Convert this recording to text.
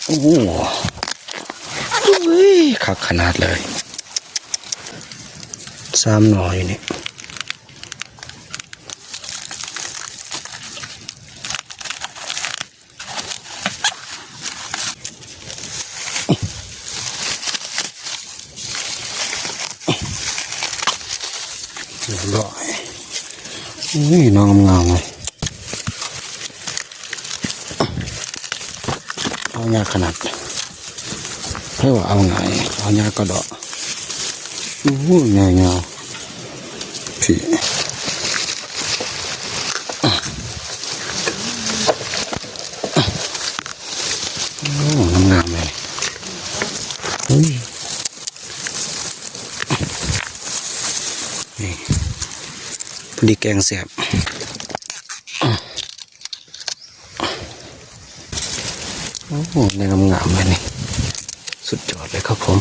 โอ้โหคักขนาดเลย3 หน่ออยู่นี่เรียบร้อยน้องงามเลยเอายาขนาดให้ว่าเอาไงเอายากระดอกเงาพี่งามเลยนี่พอดีแกงเสียบโอ้โหในงามๆเลยนี่สุดยอดเลยครับผม